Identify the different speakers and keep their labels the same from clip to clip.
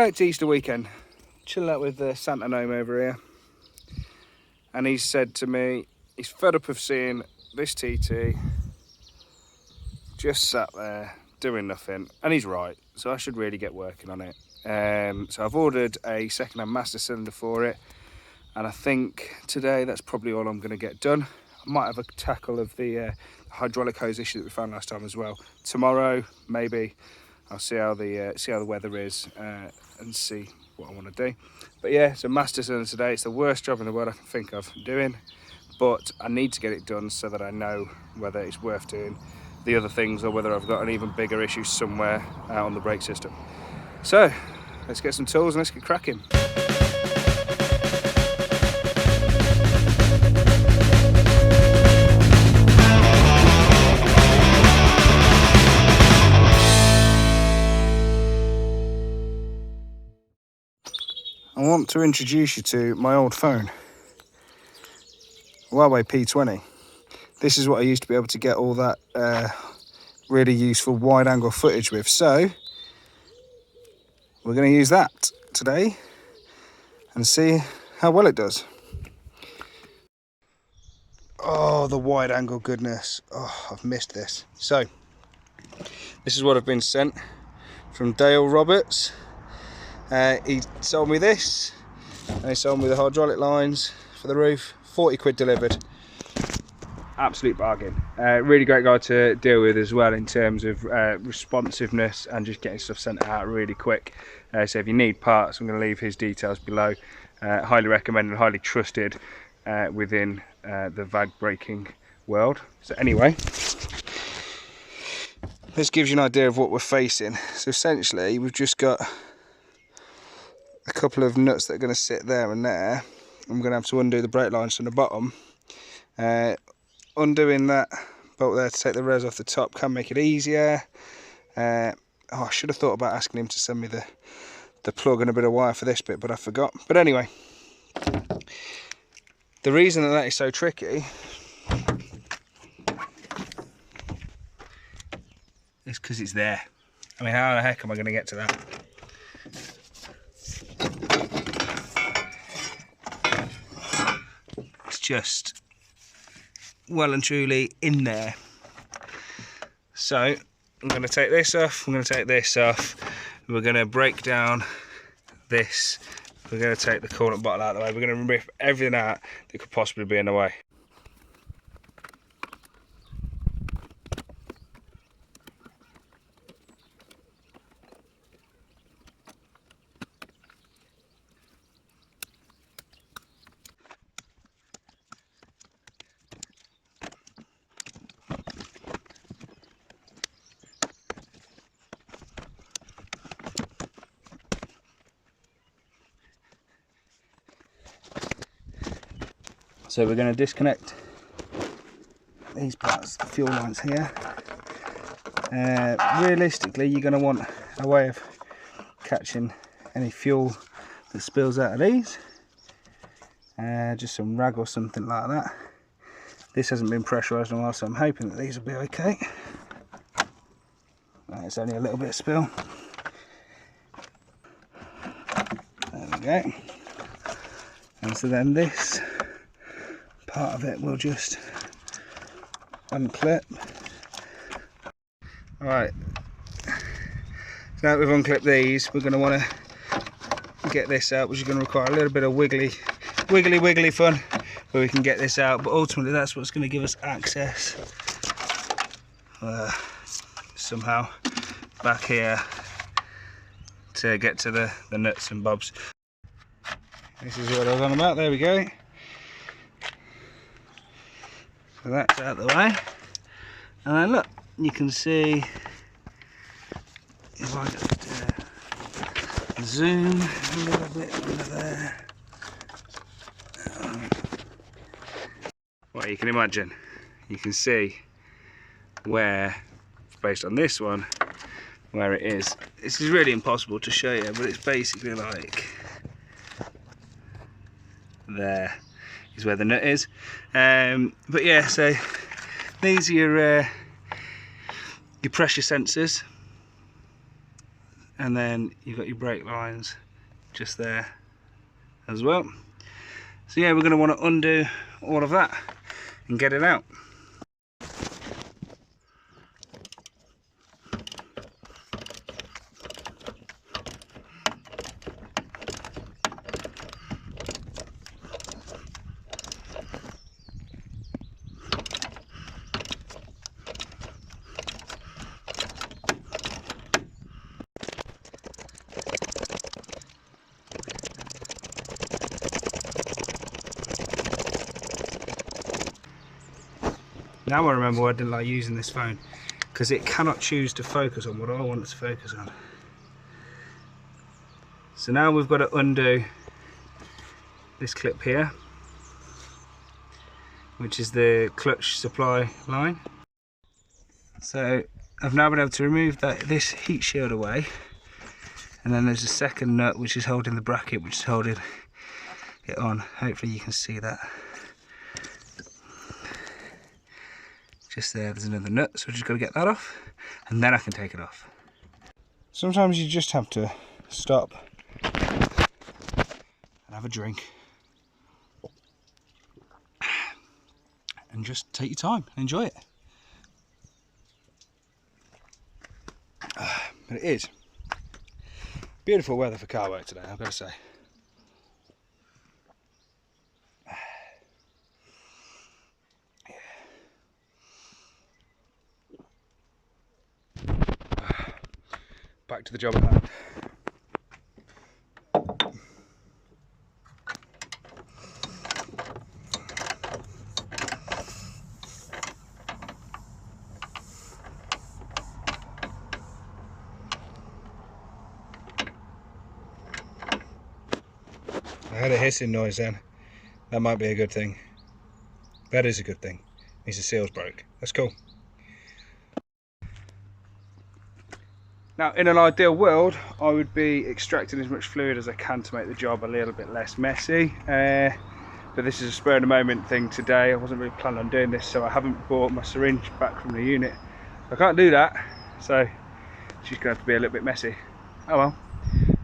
Speaker 1: It's Easter weekend. Chilling out with Santa Gnome over here. And he said to me, he's fed up of seeing this TT just sat there doing nothing. And he's right, so I should really get working on it. So I've ordered a second-hand master cylinder for it. And I think today that's probably all I'm going to get done. I might have a tackle of the hydraulic hose issue that we found last time as well. Tomorrow, maybe. I'll see how the weather is and see what I want to do. But yeah, it's a master cylinder today. It's the worst job in the world I can think of doing, but I need to get it done so that I know whether it's worth doing the other things or whether I've got an even bigger issue somewhere on the brake system. So let's get some tools and let's get cracking. I want to introduce you to my old phone, Huawei P20. This is what I used to be able to get all that really useful wide angle footage with. So we're going to use that today and see how well it does. Oh, the wide angle goodness. Oh, I've missed this. So this is what I've been sent from Dale Roberts. He sold me this, and he sold me the hydraulic lines for the roof. 40 quid delivered. Absolute bargain. Really great guy to deal with as well in terms of responsiveness and just getting stuff sent out really quick. So if you need parts, I'm going to leave his details below. Highly recommended, highly trusted within the VAG braking world. So anyway, this gives you an idea of what we're facing. So essentially we've just got a couple of nuts that are going to sit there and there. I'm going to have to undo the brake lines from the bottom. Undoing that bolt there to take the res off the top can make it easier. I should have thought about asking him to send me the plug and a bit of wire for this bit, but I forgot. But anyway, the reason that is so tricky is because it's there. I mean, how the heck am I going to get to that? Just well and truly in there. So I'm going to take this off, I'm going to take this off, we're going to break down this, we're going to take the coolant bottle out of the way, we're going to rip everything out that could possibly be in the way. So we're going to disconnect these parts, the fuel lines here. Realistically, you're going to want a way of catching any fuel that spills out of these. Just some rag or something like that. This hasn't been pressurised in a while, so I'm hoping that these will be okay. It's only a little bit of spill. There we go. And so then this part of it will just unclip. Alright, so now that we've unclipped these, we're going to want to get this out, which is going to require a little bit of wiggly fun where we can get this out, but ultimately that's what's going to give us access somehow back here to get to the nuts and bobs. This is what I was on about, there we go. So that's out of the way, and then look, you can see if I just zoom a little bit under there. Well, you can imagine, you can see where, based on this one, where it is. This is really impossible to show you, but it's basically like there is where the nut is. But yeah, so these are your pressure sensors. and then you've got your brake lines just there as well. So yeah, we're going to want to undo all of that and get it out. Now I remember why I didn't like using this phone, because it cannot choose to focus on what I want it to focus on. So now we've got to undo this clip here, which is the clutch supply line. So I've now been able to remove this heat shield away, and then there's a second nut which is holding the bracket, which is holding it on. Hopefully you can see that. Just there's another nut, so I've just got to get that off, and then I can take it off. Sometimes you just have to stop and have a drink and just take your time and enjoy it. But it is beautiful weather for car work today, I've got to say. Back to the job at hand. I heard a hissing noise then. That might be a good thing. That is a good thing. Means the seal's broke. That's cool. Now, in an ideal world, I would be extracting as much fluid as I can to make the job a little bit less messy. But this is a spur of the moment thing today. I wasn't really planning on doing this, so I haven't brought my syringe back from the unit. I can't do that, so it's just going to have to be a little bit messy. Oh well.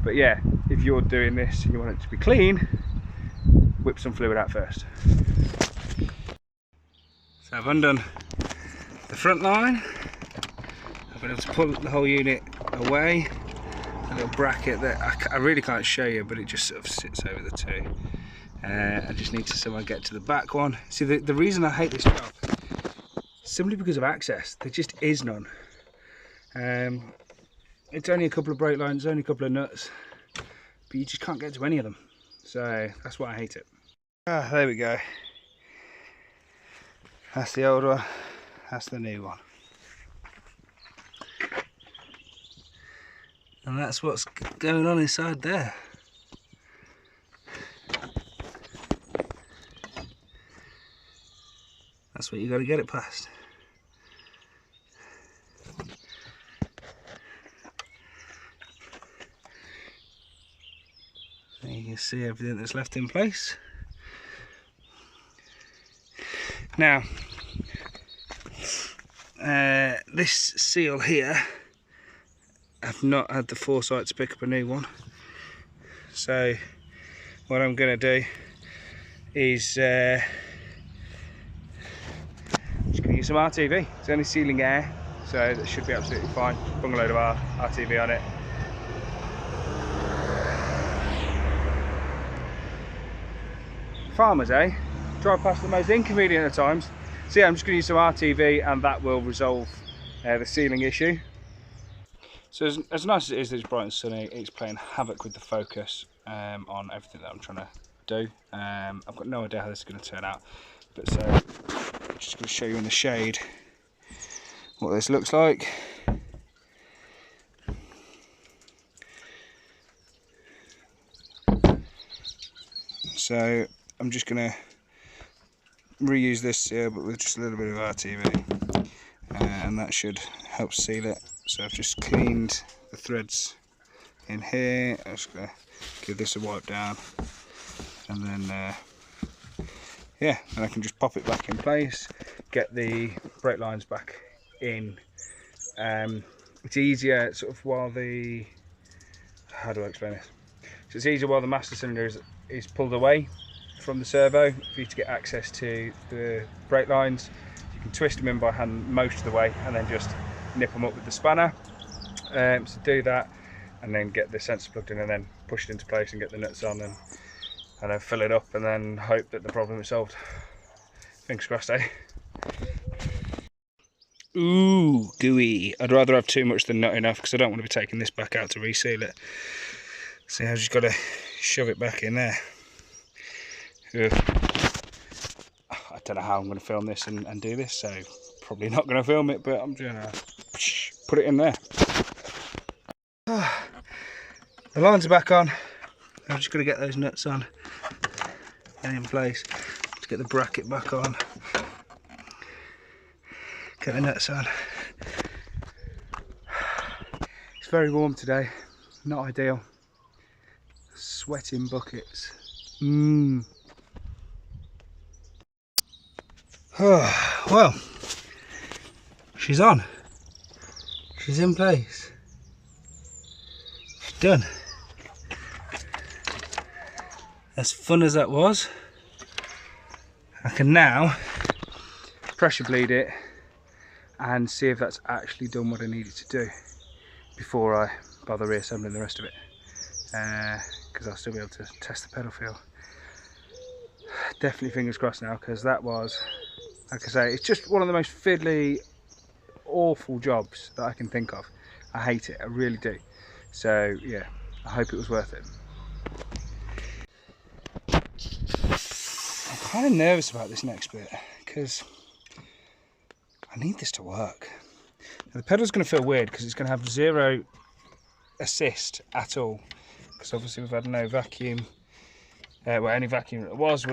Speaker 1: But yeah, if you're doing this and you want it to be clean, whip some fluid out first. So I've undone the front line. I've been able to pull the whole unit away. A little bracket that I really can't show you, but it just sort of sits over the two. I just need to somehow get to the back one. See, the reason I hate this job is simply because of access. There just is none. It's only a couple of brake lines, only a couple of nuts, but you just can't get to any of them. So that's why I hate it. Ah, there we go. That's the old one, that's the new one. And that's what's going on inside there. That's what you got to get it past. There you can see everything that's left in place. Now, this seal here, I've not had the foresight to pick up a new one. So what I'm going to do is just going to use some RTV. It's only sealing air, so that should be absolutely fine. Bung a load of RTV on it. Farmers, eh? Drive past the most inconvenient of times. So yeah, I'm just going to use some RTV and that will resolve the sealing issue. So as nice as it is that it's bright and sunny, it's playing havoc with the focus on everything that I'm trying to do. I've got no idea how this is going to turn out, but so I'm just going to show you in the shade what this looks like. So I'm just going to reuse this seal, but with just a little bit of RTV, and that should help seal it. So I've just cleaned the threads in here. I'm just going to give this a wipe down, and then yeah, and I can just pop it back in place, get the brake lines back in. It's easier sort of while the how do I explain this? So it's easier while the master cylinder is pulled away from the servo for you to get access to the brake lines. You can twist them in by hand most of the way and then just nip them up with the spanner. So do that and then get the sensor plugged in and then push it into place and get the nuts on and then fill it up and then hope that the problem is solved. Fingers crossed, eh? Ooh, gooey. I'd rather have too much than not enough because I don't want to be taking this back out to reseal it. See, I've just got to shove it back in there. Ugh. I don't know how I'm going to film this and do this, so probably not going to film it, but I'm just going to put it in there. The lines are back on. I've just got to get those nuts on and in place. To get the bracket back on. Get the nuts on. It's very warm today. Not ideal. Sweating buckets. Well, she's on. She's in place. She's done. As fun as that was, I can now pressure bleed it and see if that's actually done what I need it to do before I bother reassembling the rest of it, because I'll still be able to test the pedal feel. Definitely fingers crossed now, because that was, like I say, it's just one of the most fiddly, awful jobs that I can think of. I hate it, I really do. So yeah, I hope it was worth it. I'm kind of nervous about this next bit because I need this to work. Now, the pedal's going to feel weird because it's going to have zero assist at all, because obviously we've had no vacuum. Well, any vacuum that was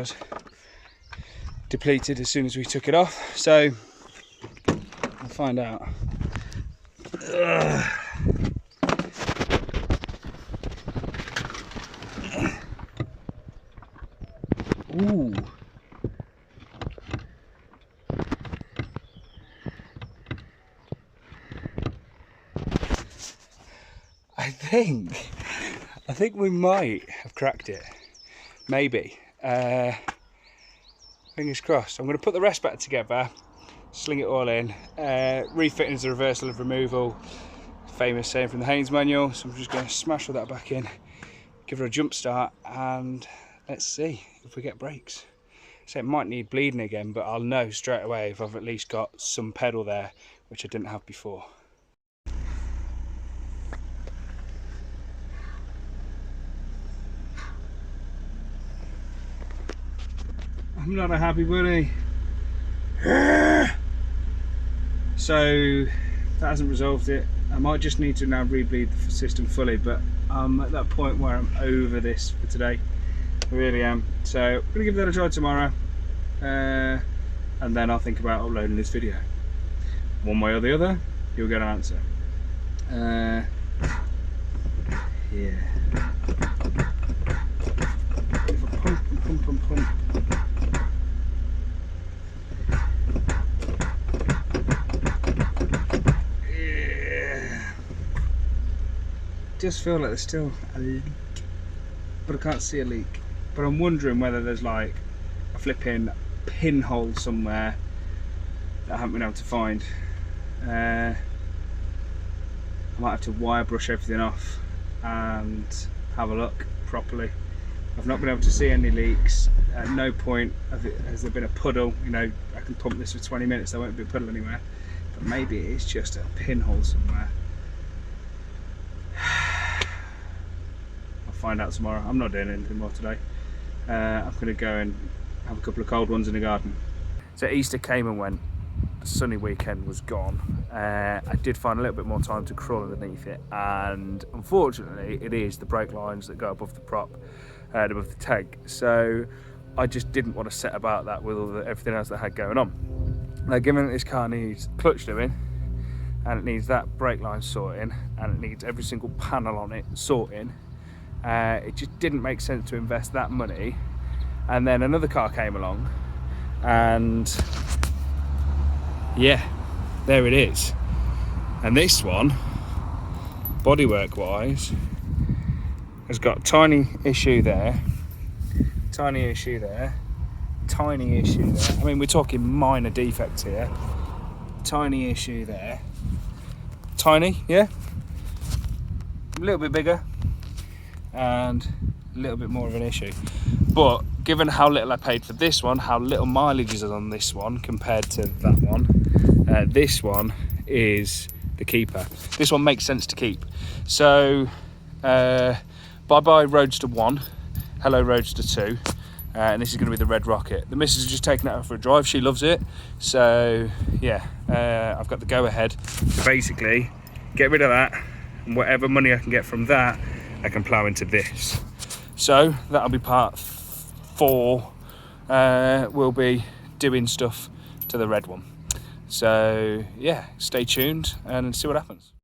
Speaker 1: depleted as soon as we took it off. So we'll find out. Ooh. I think we might have cracked it. Maybe. Fingers crossed. I'm going to put the rest back together, sling it all in, refit into the reversal of removal, famous saying from the Haynes manual. So I'm just going to smash all that back in, give her a jump start, and let's see if we get brakes. So it might need bleeding again, but I'll know straight away if I've at least got some pedal there, which I didn't have before. I'm not a happy bunny. So that hasn't resolved it. I might just need to now rebleed the system fully, but I'm at that point where I'm over this for today. I really am. So I'm going to give that a try tomorrow, and then I'll think about uploading this video. One way or the other, you'll get an answer. Yeah. If I pump. Just feel like there's still a leak, but I can't see a leak. But I'm wondering whether there's like a flipping pinhole somewhere that I haven't been able to find. I might have to wire brush everything off and have a look properly. I've not been able to see any leaks. At no point has there been a puddle. You know, I can pump this for 20 minutes, there won't be a puddle anywhere. But maybe it is just a pinhole somewhere. Find out tomorrow. I'm not doing anything more today. I'm going to go and have a couple of cold ones in the garden. So Easter came and went. The sunny weekend was gone. I did find a little bit more time to crawl underneath it, and unfortunately it is the brake lines that go above the prop, above the tank. So I just didn't want to set about that with everything else that I had going on. Now, given that this car needs clutch doing, and it needs that brake line sorting, and it needs every single panel on it sorting, it just didn't make sense to invest that money. And then another car came along, and yeah, there it is. And this one, bodywork wise, has got tiny issue there, tiny issue there, tiny issue there. I mean, we're talking minor defects here. Tiny issue there. Tiny, yeah? A little bit bigger and a little bit more of an issue. But given how little I paid for this one, how little mileage is on this one compared to that one, this one is the keeper. This one makes sense to keep. So bye-bye Roadster 1, hello Roadster 2, and this is going to be the Red Rocket. The missus has just taken it out for a drive, she loves it. So yeah, I've got the go-ahead to basically get rid of that, and whatever money I can get from that, I can plough into this. So that'll be part 4. We'll be doing stuff to the red one. So yeah, stay tuned and see what happens.